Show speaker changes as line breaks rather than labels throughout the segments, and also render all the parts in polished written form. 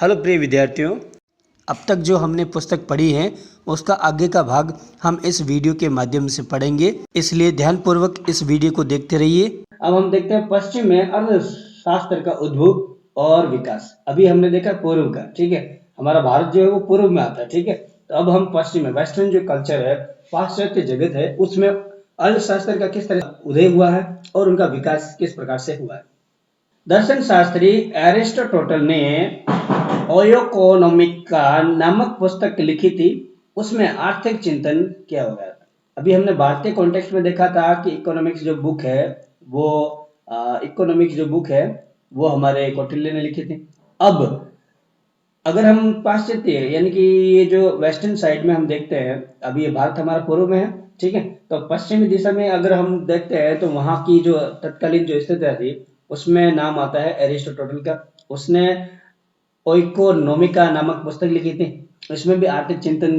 Hello प्रिय विद्यार्थियों, अब तक जो हमने पुस्तक पढ़ी है उसका आगे का भाग हम इस वीडियो के माध्यम से पढ़ेंगे, इसलिए ध्यानपूर्वक इस वीडियो को देखते रहिए। अब हम देखते हैं पश्चिम में अर्थशास्त्र का उद्भव और विकास। अभी हमने देखा पूर्व का, ठीक है। हमारा भारत जो है वो पूर्व में आता है, ठीक है। तो अब हम पश्चिम में, वेस्टर्न जो कल्चर है, पाश्चात्य जगत है, उसमें अर्थशास्त्र का किस तरह उदय हुआ है और उनका विकास किस प्रकार से हुआ है। दर्शन शास्त्री एरिस्टोटल ने ओयोकोनोमिका नामक पुस्तक लिखी थी। उसमें आर्थिक चिंतन किया हुआ है। अभी हमने भारतीय कॉन्टेक्स्ट में देखा था कि इकोनॉमिक्स जो बुक है वो इकोनॉमिक्स जो बुक है वो हमारे कौटिल्य ने लिखी थी। अब अगर हम पाश्चात्य यानी कि ये जो वेस्टर्न साइड में हम देखते हैं, अभी ये भारत हमारा पूर्व में है, ठीक है। तो पश्चिमी दिशा में अगर हम देखते हैं तो वहां की जो तत्कालीन जो स्थिति थी उसमें नाम आता है एरिस्टोटल का। उसने ओइकोनोमिका नामक पुस्तक लिखी थी। इसमें भी आर्थिक चिंतन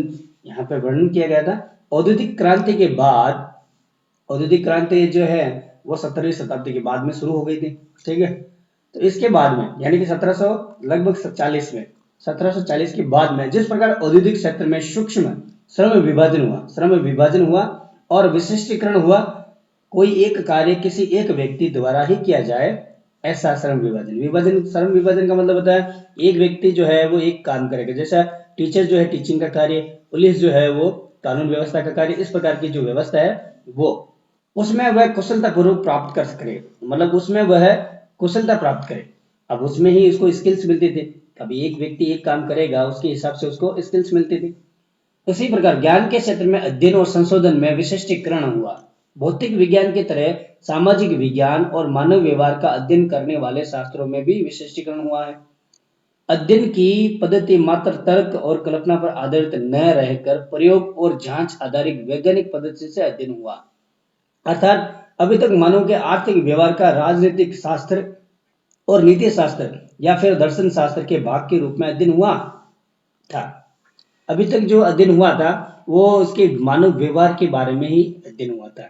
यहाँ पे वर्णन किया गया था। औद्योगिक क्रांति के बाद, औद्योगिक क्रांति जो है वो 17वीं शताब्दी के बाद में शुरू हो गई थी, ठीक है। तो इसके बाद में यानी कि 1700 लगभग 40 में, 1740 के बाद में जिस प्रकार औद्योगिक क्षेत्र में सूक्ष्म श्रम विभाजन हुआ और विशिष्टीकरण हुआ, कोई एक कार्य किसी एक व्यक्ति द्वारा ही किया जाए, ऐसा श्रम विभाजन का मतलब होता है एक व्यक्ति जो है वो एक काम करेगा। जैसा टीचर जो है टीचिंग का कार्य, पुलिस जो है वो कानून व्यवस्था का कार्य, इस प्रकार की जो व्यवस्था है वो उसमें वह कुशलता पूर्वक प्राप्त कर सके, मतलब उसमें वह कुशलता प्राप्त करे। अब उसमें ही उसको स्किल्स मिलती थी। कभी एक व्यक्ति एक काम करेगा उसके हिसाब से उसको स्किल्स मिलती थी। उसी प्रकार ज्ञान के क्षेत्र में अध्ययन और संशोधन में विशिष्टीकरण हुआ। भौतिक विज्ञान की तरह सामाजिक विज्ञान और मानव व्यवहार का अध्ययन करने वाले शास्त्रों में भी विशिष्टीकरण हुआ है। अध्ययन की पद्धति मात्र तर्क और कल्पना पर आधारित न रहकर प्रयोग और जांच आधारित वैज्ञानिक पद्धति से अध्ययन हुआ। अर्थात अभी तक मानव के आर्थिक व्यवहार का राजनीतिक शास्त्र और नीति शास्त्र या फिर दर्शन शास्त्र के भाग के रूप में अध्ययन हुआ था। अभी तक जो अध्ययन हुआ था वो उसके मानव व्यवहार के बारे में ही अध्ययन हुआ था।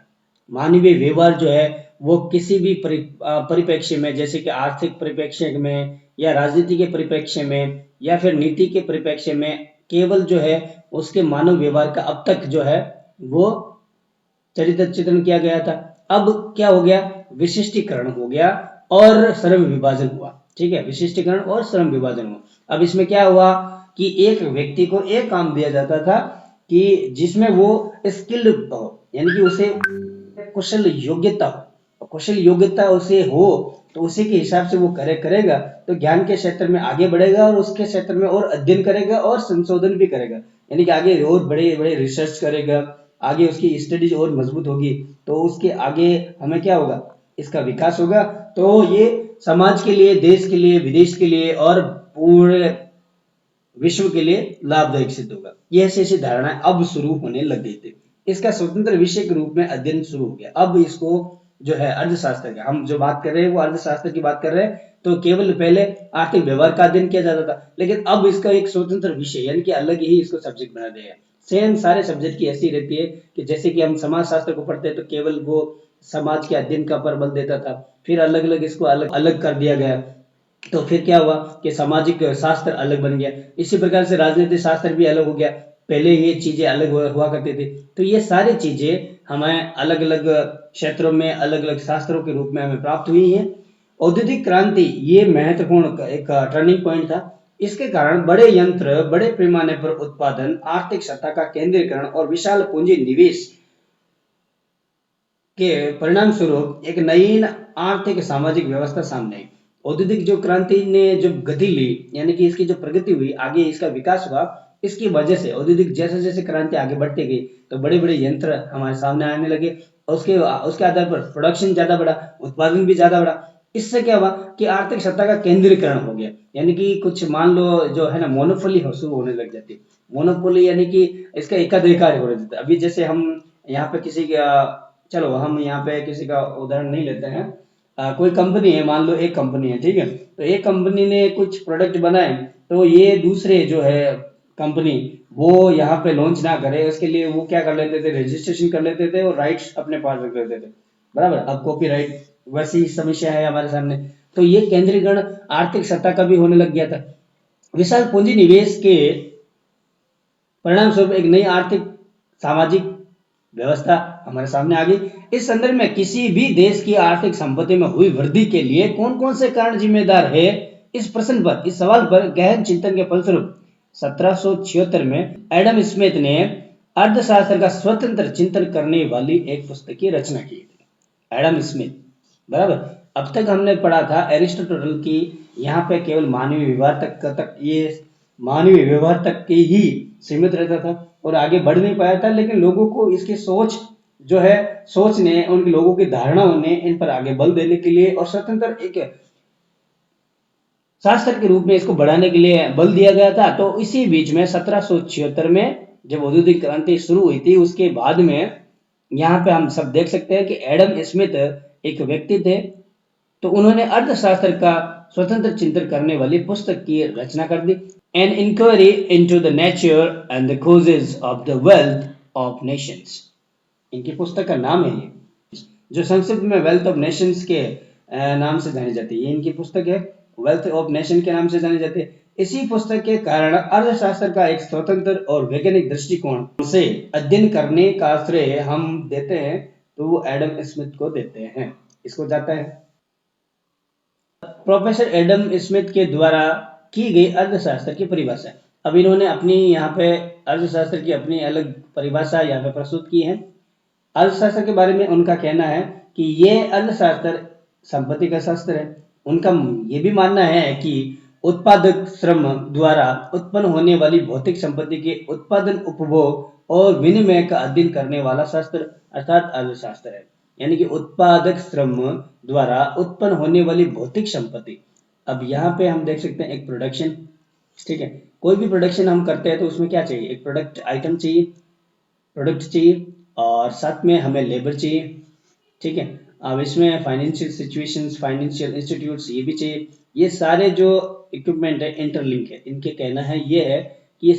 मानवीय व्यवहार जो है वो किसी भी परिप्रेक्ष्य में, जैसे कि आर्थिक परिप्रेक्ष्य में या राजनीति के परिप्रेक्ष्य में या फिर नीति के परिप्रेक्ष्य में, केवल जो है उसके मानव व्यवहार का अब तक जो है वो चरित्र चित्रण किया गया था। अब क्या हो गया, विशिष्टीकरण हो गया और श्रम विभाजन हुआ, ठीक है। विशिष्टीकरण और श्रम विभाजन हुआ। अब इसमें क्या हुआ कि एक व्यक्ति को एक काम दिया जाता था कि जिसमें वो स्किल्ड हो, यानी कि उसे कुशल योग्यता उसे हो, तो उसी के हिसाब से वो करेगा तो ज्ञान के क्षेत्र में आगे बढ़ेगा और उसके क्षेत्र में और अध्ययन करेगा और संशोधन भी करेगा, यानी कि आगे और बड़े बड़े रिसर्च करेगा, आगे उसकी स्टडीज और मजबूत होगी, तो उसके आगे हमें क्या होगा, इसका विकास होगा। तो ये समाज के लिए, देश के लिए, विदेश के लिए और पूरे विश्व के लिए लाभदायक सिद्ध होगा। ये ऐसी धारणाएं अब शुरू होने लग गई थी। इसका स्वतंत्र विषय के रूप में अध्ययन शुरू हो गया। अब इसको जो है अर्थशास्त्र का, हम जो बात कर रहे हैं वो अर्थशास्त्र की बात कर रहे हैं। तो केवल पहले आर्थिक व्यवहार का अध्ययन किया जाता था, लेकिन अब इसका एक स्वतंत्र विषय यानी कि अलग ही इसको सब्जेक्ट बना दिया है। सेम सारे सब्जेक्ट की ऐसी रहती है कि जैसे कि हम समाज शास्त्र को पढ़ते हैं तो केवल वो समाज के अध्ययन का पर बल देता था, फिर अलग अलग इसको अलग अलग कर दिया गया। तो फिर क्या हुआ कि सामाजिक शास्त्र अलग बन गया। इसी प्रकार से राजनीतिक शास्त्र भी अलग हो गया। पहले ये चीजें अलग हुआ करती थी। तो ये सारी चीजें हमें अलग अलग क्षेत्रों में अलग अलग शास्त्रों के रूप में हमें प्राप्त हुई है। औद्योगिक क्रांति ये महत्वपूर्ण एक टर्निंग पॉइंट था। इसके कारण बड़े यंत्र, बड़े पैमाने पर उत्पादन, आर्थिक सत्ता का केंद्रीकरण और विशाल पूंजी निवेश के परिणाम स्वरूप एक नई आर्थिक सामाजिक व्यवस्था सामने आई। औद्योगिक जो क्रांति ने जो गति ली, यानी कि इसकी जो प्रगति हुई, आगे इसका विकास हुआ, इसकी वजह से औद्योगिक जैसे जैसे क्रांति आगे बढ़ती गई तो बड़े बड़े यंत्र हमारे सामने आने लगे। उसके आधार पर प्रोडक्शन ज्यादा बढ़ा, उत्पादन भी ज्यादा बढ़ा। इससे क्या हुआ कि आर्थिक सत्ता का केंद्रीकरण हो गया, यानी कि कुछ मान लो जो है ना मोनोपोली शुरू होने लग जाती। मोनोपोली यानी कि इसका एकाधिकार हो जाता। अभी जैसे हम यहाँ पे किसी का, चलो हम यहाँ पे किसी का उदाहरण नहीं लेते हैं, कोई कंपनी है, मान लो एक कंपनी है, ठीक है। तो एक कंपनी ने कुछ प्रोडक्ट बनाए, तो ये दूसरे जो है कंपनी वो यहाँ पे लॉन्च ना करे, उसके लिए वो क्या कर लेते थे, रजिस्ट्रेशन कर लेते थे और राइट्स अपने पास रख लेते थे, बराबर। अब कॉपीराइट वैसी समस्या है हमारे सामने। तो ये केंद्रीकरण आर्थिक सत्ता का भी होने लग गया था। विशाल पूंजी निवेश के परिणाम स्वरूप एक नई आर्थिक सामाजिक व्यवस्था हमारे सामने आ गई। इस संदर्भ में किसी भी देश की आर्थिक संपत्ति में हुई वृद्धि के लिए कौन कौन से कारण जिम्मेदार है, इस प्रश्न पर, इस सवाल पर गहन चिंतन के फलस्वरूप 1776 में एडम स्मिथ ने अर्थशास्त्र का स्वतंत्र चिंतन करने वाली एक पुस्तक की रचना की थी। एडम स्मिथ, बराबर। अब तक हमने पढ़ा था एरिस्टोटल की, यहाँ पे केवल मानवीय व्यवहार तक ये मानवीय व्यवहार तक के ही सीमित रहता था और आगे बढ़ नहीं पाया था, लेकिन लोगों को इसकी सोच जो है, सोच ने, उन लोगों की धारणाओं ने इन पर आगे बल देने के लिए और स्वतंत्र एक शास्त्र के रूप में इसको बढ़ाने के लिए बल दिया गया था। तो इसी बीच में 1776 में जब औद्योगिक क्रांति शुरू हुई थी, उसके बाद में यहाँ पे हम सब देख सकते हैं कि एडम स्मिथ एक व्यक्ति थे, तो उन्होंने अर्थशास्त्र का स्वतंत्र चिंतन करने वाली पुस्तक की रचना कर दी, an inquiry into the nature and the causes of the wealth of nations. इनकी पुस्तक का नाम है ये, जो संक्षिप्त में वेल्थ ऑफ नेशंस के नाम से जानी जाती है। ये इनकी पुस्तक है, वेल्थ ऑफ नेशन के नाम से जानी जाती है। इसी पुस्तक के कारण अर्थशास्त्र का एक स्वतंत्र और वैज्ञानिक दृष्टिकोण से अध्ययन करने का श्रेय हम देते हैं, तो वो एडम स्मिथ को देते हैं, इसको जाता है। प्रोफेसर एडम स्मिथ के द्वारा की गई अर्थशास्त्र की परिभाषा। अब इन्होंने अपनी यहाँ पे अर्थशास्त्र की अपनी अलग परिभाषा यहाँ पे प्रस्तुत की है। अर्थशास्त्र के बारे में उनका कहना है कि ये अर्थशास्त्र संपत्ति का शास्त्र है। उनका ये भी मानना है कि उत्पादक श्रम द्वारा उत्पन्न होने वाली भौतिक संपत्ति के उत्पादन, उपभोग और विनिमय का अध्ययन करने वाला शास्त्र अर्थात अर्थशास्त्र है। यानी कि उत्पादक श्रम द्वारा उत्पन्न होने वाली भौतिक संपत्ति। अब यहाँ पे हम देख सकते हैं एक प्रोडक्शन, ठीक है, कोई भी प्रोडक्शन हम करते हैं तो उसमें क्या चाहिए, एक प्रोडक्ट आइटम चाहिए, प्रोडक्ट चाहिए, और साथ में हमें लेबर चाहिए, ठीक है। अब इसमें फाइनेंशियल सिचुएशंस, फाइनेंशियल इंस्टीट्यूट्स ये भी चाहिए। ये सारे जो इक्विपमेंट है इंटरलिंक है। इनके कहना है ये है कि ये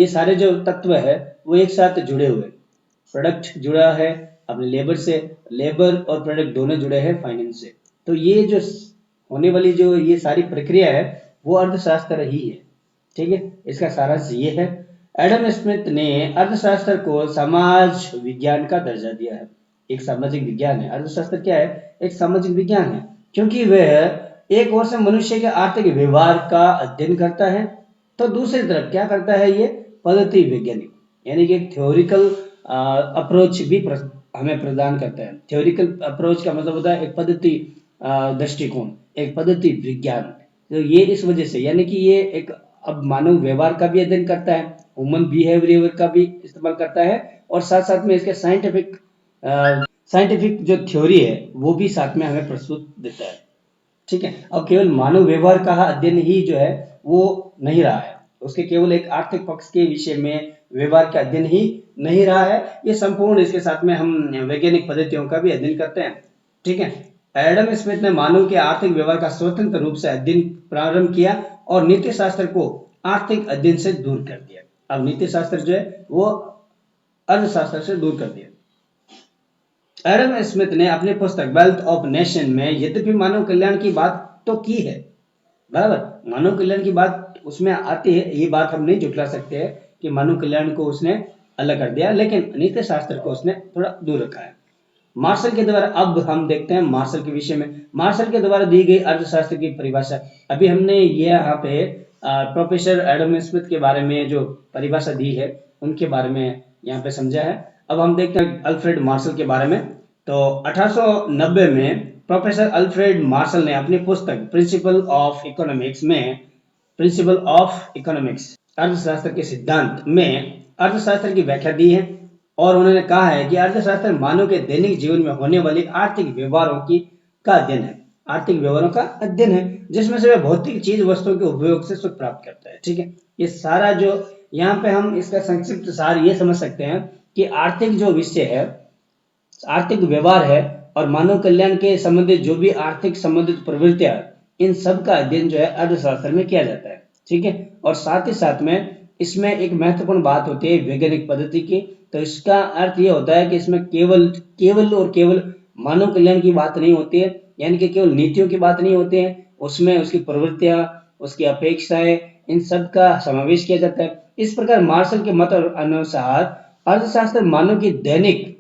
सारे जो तत्व है वो एक साथ जुड़े हुए। प्रोडक्ट जुड़ा है अपने लेबर से, लेबर और प्रोडक्ट दोनों जुड़े हैं फाइनेंस से। तो ये जो होने वाली जो ये सारी प्रक्रिया है वो अर्थशास्त्र ही है, ठीक है। इसका सारांश ये है। एडम स्मिथ ने अर्थशास्त्र को समाज विज्ञान का दर्जा दिया है। एक सामाजिक विज्ञान है अर्थशास्त्र, क्या है, एक सामाजिक विज्ञान है, क्योंकि वह एक ओर से मनुष्य के आर्थिक व्यवहार का अध्ययन करता है, तो दूसरी तरफ क्या करता है, ये पद्धति वैज्ञानिक यानी कि एक थ्योरिकल अप्रोच भी हमें प्रदान करता है। थ्योरिकल अप्रोच का मतलब होता है एक पद्धति दृष्टिकोण, एक पद्धति विज्ञान। तो ये इस वजह से, यानी कि ये एक अब मानव व्यवहार का भी अध्ययन करता है, ह्यूमन बिहेवियर का भी इस्तेमाल करता है, और साथ साथ में इसके साइंटिफिक जो थ्योरी है वो भी साथ में हमें प्रस्तुत देता है, ठीक है। अब केवल मानव व्यवहार का अध्ययन ही जो है वो नहीं रहा है, उसके केवल एक आर्थिक पक्ष के विषय में व्यवहार का अध्ययन ही नहीं रहा है, ये संपूर्ण, इसके साथ में हम वैज्ञानिक पद्धतियों का भी अध्ययन करते हैं, ठीक है। एडम स्मिथ ने मानव के आर्थिक व्यवहार का स्वतंत्र रूप से अध्ययन प्रारंभ किया और नीति शास्त्र को आर्थिक अध्ययन से दूर कर दिया। अब नीति शास्त्र जो है वो अर्थशास्त्र से दूर कर दिया। एडम स्मिथ ने अपनी पुस्तक वेल्थ ऑफ नेशन में यद्यपि मानव कल्याण की बात तो की है, बराबर, मानव कल्याण की बात उसमें आती है, ये बात हम नहीं झुठला सकते हैं कि मानव कल्याण को उसने अलग कर दिया, लेकिन नीति शास्त्र को उसने थोड़ा दूर रखा है। मार्शल के द्वारा, अब हम देखते हैं मार्शल के विषय में। मार्शल के द्वारा दी गई अर्थशास्त्र की परिभाषा। अभी हमने ये यहाँ पे प्रोफेसर एडम स्मिथ के बारे में जो परिभाषा दी है उनके बारे में यहाँ पे समझा है। अब हम देखते हैं अल्फ्रेड मार्शल के बारे में। तो 1890 में प्रोफेसर अल्फ्रेड मार्शल ने अपनी पुस्तक प्रिंसिपल ऑफ इकोनॉमिक्स में, प्रिंसिपल ऑफ इकोनॉमिक्स अर्थशास्त्र के सिद्धांत में अर्थशास्त्र की व्याख्या दी है, और उन्होंने कहा है कि अर्थशास्त्र मानव के दैनिक जीवन में होने वाली आर्थिक व्यवहारों की का अध्ययन है, आर्थिक व्यवहारों का अध्ययन है, जिसमें से वह भौतिक चीज वस्तुओं के उपयोग से सुख प्राप्त करता है, ठीक है। ये सारा जो यहाँ पे हम इसका संक्षिप्त सार ये समझ सकते हैं कि आर्थिक जो विषय है, आर्थिक व्यवहार है, और मानव कल्याण के संबंधित जो भी आर्थिक संबंधित प्रवृत्तियां, इन सब का अध्ययन जो है अर्थशास्त्र में किया जाता है, ठीक है। और साथ ही साथ में इसमें एक महत्वपूर्ण बात होती है वैज्ञानिक पद्धति की। तो इसका अर्थ ये होता है कि इसमें केवल और केवल मानव कल्याण की बात नहीं होती है, यानी कि केवल नीतियों की बात नहीं होती है, उसमें उसकी प्रवृत्तियां, उसकी अपेक्षाएं, इन सब का समावेश किया जाता है। इस प्रकार मार्शल के मत अनुसार अर्थशास्त्र मानव की दैनिक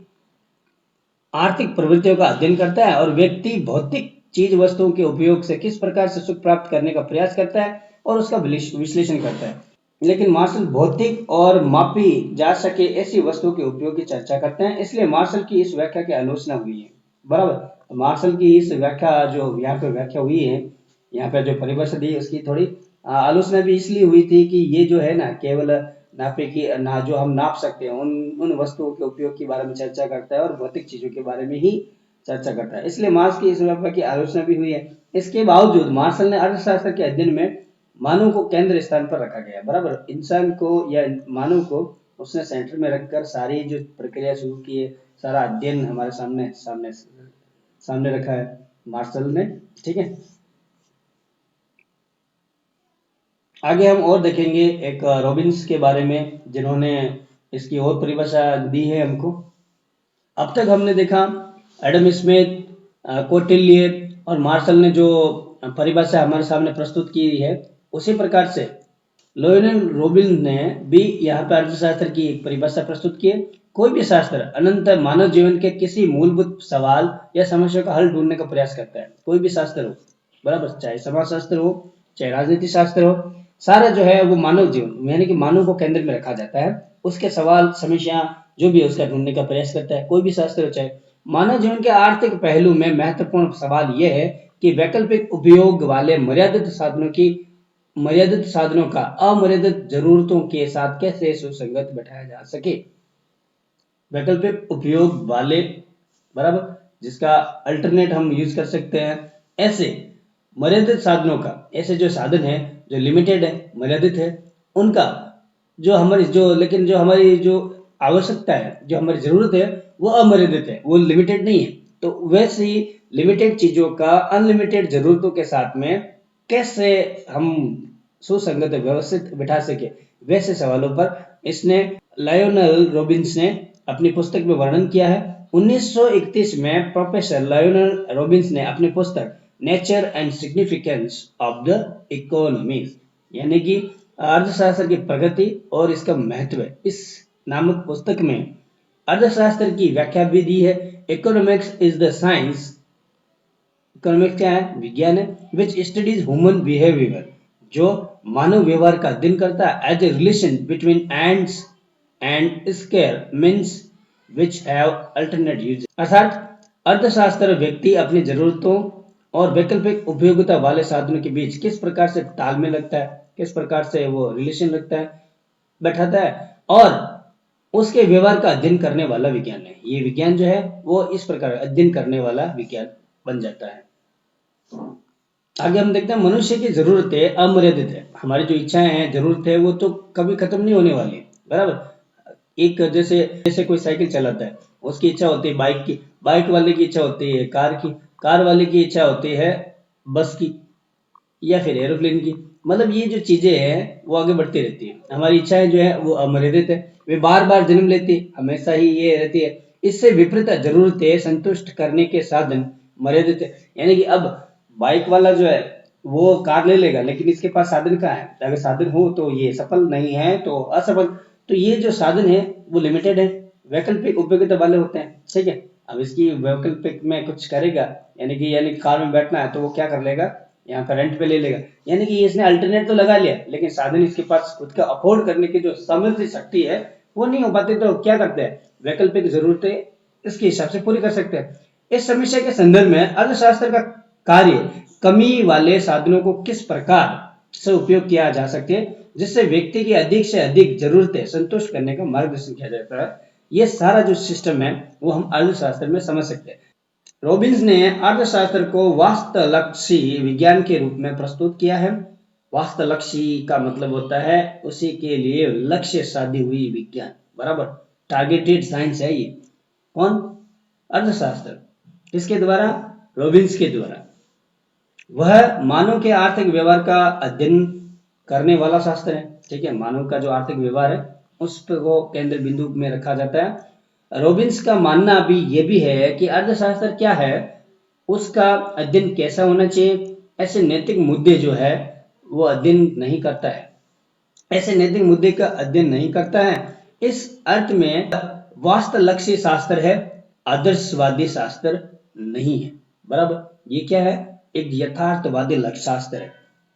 आर्थिक प्रवृत्तियों का अध्ययन करता है और व्यक्ति भौतिक चीज वस्तुओं के उपयोग से किस प्रकार से सुख प्राप्त करने का प्रयास करता है और उसका विश्लेषण करता है। लेकिन मार्शल भौतिक और मापी जा सके ऐसी वस्तुओं के उपयोग की चर्चा करते हैं, इसलिए मार्शल की इस व्याख्या की आलोचना हुई है। बराबर, मार्शल की इस व्याख्या जो यहाँ पे व्याख्या हुई है, यहाँ पे जो परिभाषा दी उसकी थोड़ी आलोचना भी इसलिए हुई थी कि ये जो है ना केवल नापे की ना जो हम नाप सकते हैं उन उन वस्तुओं के उपयोग के बारे में चर्चा करता है और भौतिक चीजों के बारे में ही चर्चा करता है, इसलिए मार्क्स की इस व्याख्या की आलोचना भी हुई है। इसके बावजूद मार्शल ने अर्थशास्त्र के अध्ययन में मानव को केंद्र स्थान पर रखा गया। बराबर, इंसान को या मानव को उसने सेंटर में रखकर सारी जो प्रक्रिया शुरू की है, सारा अध्ययन हमारे सामने सामने सामने रखा है मार्शल ने। ठीक है, आगे हम और देखेंगे एक रॉबिन्स के बारे में जिन्होंने इसकी और परिभाषा दी है हमको। अब तक हमने देखा एडम स्मिथ, कौटिल्य और मार्शल ने जो परिभाषा हमारे सामने प्रस्तुत की है, उसी प्रकार से लोयनल रॉबिन्स ने भी यहाँ पर अर्थशास्त्र की एक परिभाषा प्रस्तुत की है। कोई भी शास्त्र अनंत मानव जीवन के किसी मूलभूत सवाल या समस्या का हल ढूंढने का प्रयास करता है। कोई भी शास्त्र हो, बराबर, चाहे समाजशास्त्र हो, चाहे राजनीति शास्त्र हो, सारा जो है वो मानव जीवन यानी कि मानव को केंद्र में रखा जाता है। उसके सवाल समस्या जो भी है उसका ढूंढने का प्रयास करता है, कोई भी शास्त्र हो। चाहे मानव जीवन के आर्थिक पहलू में महत्वपूर्ण सवाल यह है कि वैकल्पिक उपयोग वाले मर्यादित साधनों का अमर्यादित जरूरतों के साथ कैसे सुसंगत बैठाया जा सके। वैकल्पिक उपयोग वाले, बराबर, जिसका अल्टरनेट हम यूज कर सकते हैं, ऐसे मर्यादित साधनों का, ऐसे जो साधन है जो लिमिटेड है, मर्यादित है, उनका जो हमारी जो आवश्यकता है, जो हमारी जरूरत है, वो अमर्यादित है, वो लिमिटेड नहीं है। तो वैसे ही लिमिटेड चीजों का अनलिमिटेड जरूरतों के साथ में कैसे हम सुसंगत व्यवस्थित बिठा सके, वैसे सवालों पर इसने लायोनल रॉबिन्स ने अपनी पुस्तक में वर्णन किया है। 1931 में प्रोफेसर लायोनल रॉबिन्स ने अपनी पुस्तक nature and significance of the economies यानी कि अर्थशास्त्र की प्रगति और इसका महत्व, इस नामक पुस्तक में अर्थशास्त्र की व्याख्या भी दी है। Economics is the science, economics क्या है, विज्ञान है, विच स्टडीज ह्यूमन बिहेवियर, जो मानव व्यवहार का अध्ययन करता है, as a relation between ends and scarce means which have alternate use. अर्थात अर्थशास्त्र व्यक्ति अपनी जरूरतों और वैकल्पिक उपयोगिता वाले साधनों के बीच किस प्रकार से तालमेल रखता है, किस प्रकार से वो रिलेशन रखता है, बैठाता है, और उसके व्यवहार का अध्ययन करने वाला विज्ञान है। ये विज्ञान जो है वो इस प्रकार अध्ययन करने वाला विज्ञान बन जाता है। आगे हम देखते हैं मनुष्य की जरूरतें अमर्यादित है। हमारी जो इच्छाएं हैं, जरूरत है, वो तो कभी खत्म नहीं होने वाली, बराबर। एक जैसे कोई साइकिल चलाता है, उसकी इच्छा होती है बाइक की, बाइक वाले की इच्छा होती है कार की, कार वाले की इच्छा होती है बस की या फिर एरोप्लेन की। मतलब ये जो चीजें हैं वो आगे बढ़ती रहती है। हमारी इच्छाएं जो है वो अमर्यादित है, वे बार बार जन्म लेती, हमेशा ही ये रहती है। इससे विपरीत जरूरतें संतुष्ट करने के साधन मर्यादित है। यानी कि अब बाइक वाला जो है वो कार ले लेगा, लेकिन इसके पास साधन कहाँ है? अगर साधन हो तो ये सफल, नहीं है तो असफल। तो ये जो साधन है वो लिमिटेड है, वैकल्पिक उपयोगिता वाले होते हैं। ठीक है, अब इसकी वैकल्पिक में कुछ करेगा, यानी कार में बैठना है तो वो क्या कर लेगा, यहाँ पर रेंट पे ले लेगा। यानी कि इसने अल्टरनेट तो लगा लिया, लेकिन साधन इसके पास खुद का अफोर्ड करने की जो सामर्थ्य शक्ति है वो नहीं हो पाती। तो क्या करते हैं, वैकल्पिक जरूरतें इसके हिसाब से पूरी कर सकते हैं। इस समस्या के संदर्भ में अर्थशास्त्र का कार्य कमी वाले साधनों को किस प्रकार से उपयोग किया जा सके जिससे व्यक्ति की अधिक से अधिक जरूरतें संतुष्ट करने का मार्गदर्शन किया जाता है। ये सारा जो सिस्टम है वो हम अर्थशास्त्र में समझ सकते हैं। रॉबिन्स ने अर्थशास्त्र को वास्तवलक्षी विज्ञान के रूप में प्रस्तुत किया है। वास्तवलक्षी का मतलब होता है उसी के लिए लक्ष्य साधी हुई विज्ञान, बराबर, टारगेटेड साइंस है ये। कौन? अर्थशास्त्र। किसके द्वारा? रॉबिन्स के द्वारा। वह मानव के आर्थिक व्यवहार का अध्ययन करने वाला शास्त्र है। ठीक है, मानव का जो आर्थिक व्यवहार है उस को केंद्र बिंदु में रखा जाता है। रॉबिन्स का मानना भी ये भी है कि अर्थशास्त्र क्या है, उसका अध्ययन कैसा होना चाहिए, ऐसे नैतिक मुद्दे जो है वो अध्ययन नहीं करता है, ऐसे नैतिक मुद्दे का अध्ययन नहीं करता है। इस अर्थ में वास्तवलक्षी शास्त्र है, आदर्शवादी शास्त्र नहीं है। बराबर, ये क्या है? एक यथार्थवादी लक्ष्य शास्त्र है,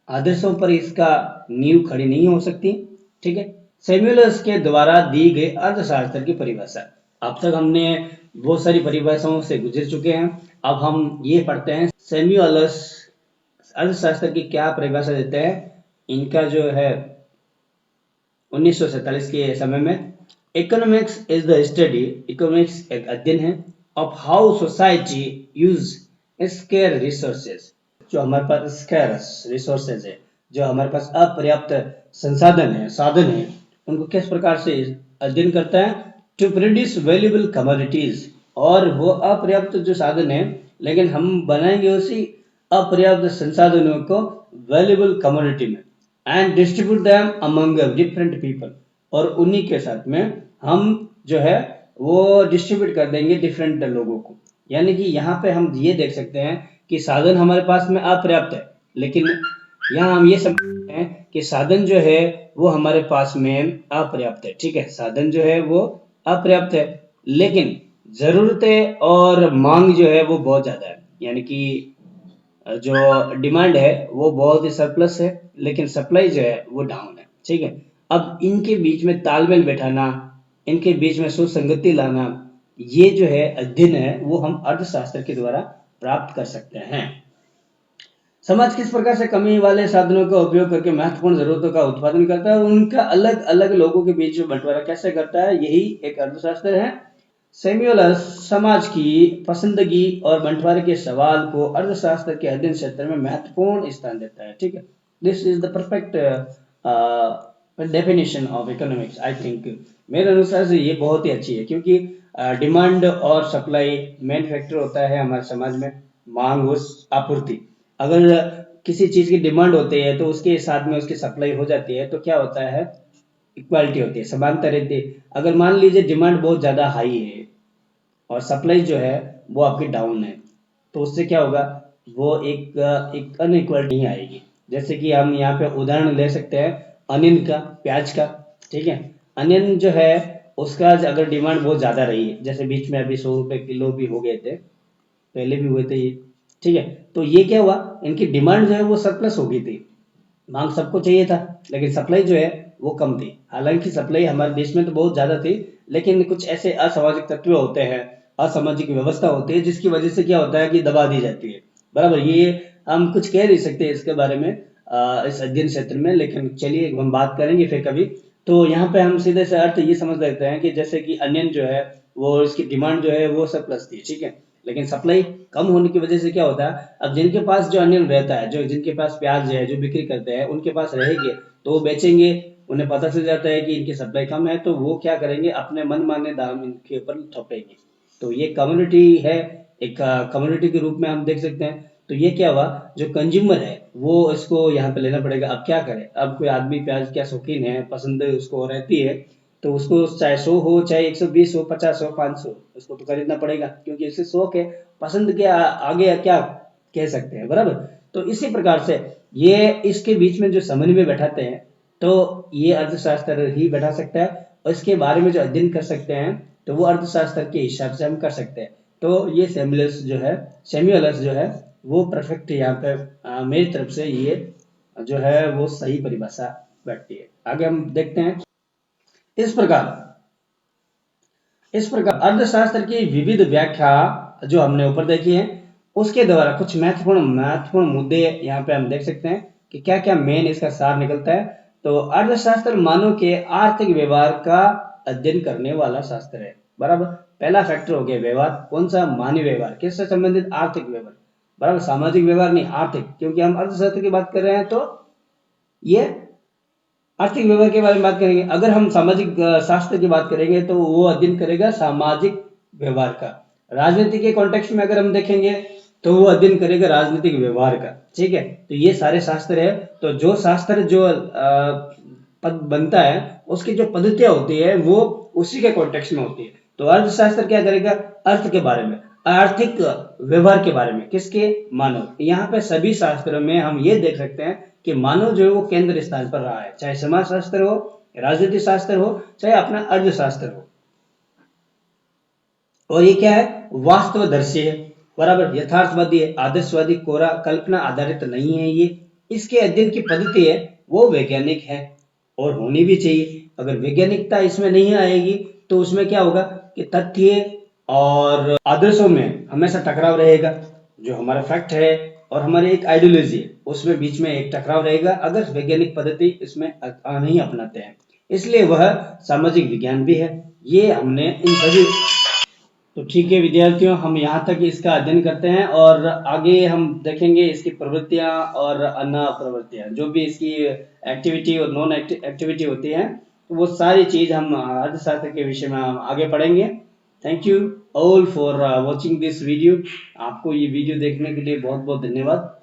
आदर्शों पर इसका नींव खड़ी नहीं हो सकती। ठीक है, सैमुअल्स के द्वारा दी गई अर्थशास्त्र की परिभाषा। अब तक हमने बहुत सारी परिभाषाओं से गुजर चुके हैं, अब हम ये पढ़ते हैं सैमुअल्स अर्थशास्त्र की क्या परिभाषा देते हैं। इनका जो है 1947 के समय में, economics is the study, economics एक अध्ययन है, of how society use square resources, जो हमारे पास स्केयर्स रिसोर्सेज है, जो हमारे पास अपर्याप्त संसाधन है, साधन है, उनको किस प्रकार से अध्ययन करता है, टू प्रोड्यूस वैल्यूएबल कमोडिटीज, और वो अपर्याप्त जो साधन है, लेकिन हम बनाएंगे उसी अपर्याप्त संसाधनों को वैल्यूएबल कमोडिटी में, and distribute them among different people, और उन्हीं के साथ में हम जो है वो डिस्ट्रीब्यूट कर देंगे डिफरेंट लोगों को। यानी कि यहाँ पे हम ये देख सकते हैं कि साधन हमारे पास में अपर्याप्त है, लेकिन यहाँ हम ये समझते हैं कि साधन जो है वो हमारे पास में अपर्याप्त है। ठीक है, साधन जो है वो अपर्याप्त है, लेकिन जरूरतें और मांग जो है वो बहुत ज्यादा है। यानी कि जो डिमांड है वो बहुत ही सरप्लस है, लेकिन सप्लाई जो है वो डाउन है। ठीक है, अब इनके बीच में तालमेल बैठाना, इनके बीच में सुसंगति लाना, ये जो है अध्ययन है वो हम अर्थशास्त्र के द्वारा प्राप्त कर सकते हैं। समाज किस प्रकार से कमी वाले साधनों का उपयोग करके महत्वपूर्ण जरूरतों का उत्पादन करता है और उनका अलग अलग लोगों के बीच में बंटवारा कैसे करता है, यही एक अर्थशास्त्र है। सैमुअल्स समाज की पसंदगी और बंटवारे के सवाल को अर्थशास्त्र के अध्ययन क्षेत्र में महत्वपूर्ण स्थान देता है। ठीक है, this is the perfect definition of economics. I think मेरे अनुसार से ये बहुत ही अच्छी है, क्योंकि डिमांड और सप्लाई मेन फैक्टर होता है हमारे समाज में, मांग और आपूर्ति। अगर किसी चीज की डिमांड होती है तो उसके साथ में उसकी सप्लाई हो जाती है, तो क्या होता है, इक्वालिटी होती है, समानता रहती है। अगर मान लीजिए डिमांड बहुत ज़्यादा हाई है और सप्लाई जो है वो आपकी डाउन है, तो उससे क्या होगा, वो एक अनइक्वालिटी नहीं आएगी। जैसे कि हम यहाँ पे उदाहरण ले सकते हैं अनियन का, प्याज का। ठीक है, अनियन जो है उसका अगर डिमांड बहुत ज़्यादा रही है, जैसे बीच में अभी 100 रुपये किलो भी हो गए थे, पहले भी हुए थे ये। ठीक है, तो ये क्या हुआ, इनकी डिमांड जो है वो सरप्लस हो गई थी, मांग सबको चाहिए था, लेकिन सप्लाई जो है वो कम थी। हालांकि सप्लाई हमारे देश में तो बहुत ज़्यादा थी, लेकिन कुछ ऐसे असामाजिक तत्व होते हैं, असामाजिक व्यवस्था होती है, जिसकी वजह से क्या होता है कि दबा दी जाती है। बराबर, ये हम कुछ कह नहीं सकते इसके बारे में इस अध्ययन क्षेत्र में, लेकिन चलिए हम बात करेंगे फिर कभी। तो यहाँ पे हम सीधे से अर्थ ये समझ लेते हैं कि जैसे कि अनियन जो है वो, इसकी डिमांड जो है वो सरप्लस थी। ठीक है, लेकिन सप्लाई कम होने की वजह से क्या होता है, अब जिनके पास जो अनियन रहता है, जो जिनके पास प्याज है, जो बिक्री करते हैं, उनके पास रहेंगे तो वो बेचेंगे। उन्हें पता चल जाता है कि इनकी सप्लाई कम है, तो वो क्या करेंगे, अपने मनमाने दाम इनके ऊपर थोपेंगे। तो ये कम्युनिटी है, एक कम्युनिटी के रूप में हम देख सकते हैं। तो ये क्या हुआ, जो कंज्यूमर है वो इसको यहाँ पे लेना पड़ेगा। अब क्या करे, अब कोई आदमी प्याज क्या शौकीन है, पसंद उसको रहती है, तो उसको चाहे 100 हो, चाहे 120 हो, 50 हो, 500, उसको तो खरीदना पड़ेगा, क्योंकि इससे शौक है। पसंद के आगे क्या कह सकते हैं। बराबर, तो इसी प्रकार से ये इसके बीच में जो समन्वय बैठाते हैं, तो ये अर्थशास्त्र ही बैठा सकता है, और इसके बारे में जो अध्ययन कर सकते हैं, तो वो अर्थशास्त्र के हिसाब से हम कर सकते हैं। तो ये सैमुअल्स जो है वो परफेक्ट यहाँ पे मेरी तरफ से ये जो है वो सही परिभाषा बैठती है। आगे हम देखते हैं। इस प्रकार अर्थशास्त्र की विविध व्याख्या जो हमने ऊपर देखी है, उसके द्वारा कुछ महत्वपूर्ण मुद्दे यहाँ पे हम देख सकते हैं कि क्या क्या मेन इसका सार निकलता है। तो अर्थशास्त्र मानव के आर्थिक व्यवहार का अध्ययन करने वाला शास्त्र है। बराबर, पहला फैक्टर हो गया व्यवहार, कौन सा, मानवीय व्यवहार, किससे संबंधित, आर्थिक व्यवहार। बराबर, सामाजिक व्यवहार नहीं, आर्थिक, क्योंकि हम अर्थशास्त्र की बात कर रहे हैं तो ये आर्थिक व्यवहार के बारे में बात करेंगे। अगर हम सामाजिक शास्त्र की बात करेंगे तो वो अध्ययन करेगा सामाजिक व्यवहार का। राजनीति के कॉन्टेक्स्ट में अगर हम देखेंगे तो वो अध्ययन करेगा राजनीतिक व्यवहार का। ठीक है, तो ये सारे शास्त्र है। तो जो शास्त्र जो पद बनता है, उसकी जो पद्धतियां होती है वो उसी के कॉन्टेक्स्ट में होती है। तो अर्थशास्त्र क्या करेगा, अर्थ के बारे में, आर्थिक व्यवहार के बारे में, किसके? मानव। यहाँ पे सभी शास्त्रों में हम ये देख सकते हैं कि मानव जो है वो केंद्र स्थान पर रहा है, चाहे समाज शास्त्र हो, राजनीति शास्त्र हो, चाहे अपना अर्थशास्त्र हो। और ये क्या है? वास्तवदर्शी है, बराबर, यथार्थवादी है, आदर्शवादी, कोरा कल्पना आधारित नहीं है ये। इसके अध्ययन की पद्धति है वो वैज्ञानिक है और होनी भी चाहिए। अगर वैज्ञानिकता इसमें नहीं आएगी तो उसमें क्या होगा कि तथ्य और आदर्शों में हमेशा टकराव रहेगा। जो हमारा फैक्ट है और हमारी एक आइडियोलॉजी है उसमें बीच में एक टकराव रहेगा अगर वैज्ञानिक पद्धति इसमें नहीं अपनाते हैं। इसलिए वह सामाजिक विज्ञान भी है। ये हमने इन सभी। तो ठीक है विद्यार्थियों, हम यहाँ तक इसका अध्ययन करते हैं और आगे हम देखेंगे इसकी प्रवृत्तियाँ और अन्य प्रवृत्तियाँ, जो भी इसकी एक्टिविटी और नॉन एक्टिविटी होती हैं, तो वो सारी चीज़ हम अर्थशास्त्र के विषय में हम आगे पढ़ेंगे। Thank you all for watching this video. आपको ये वीडियो देखने के लिए बहुत बहुत धन्यवाद।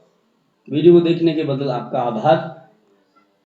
वीडियो को देखने के बदल आपका आभार।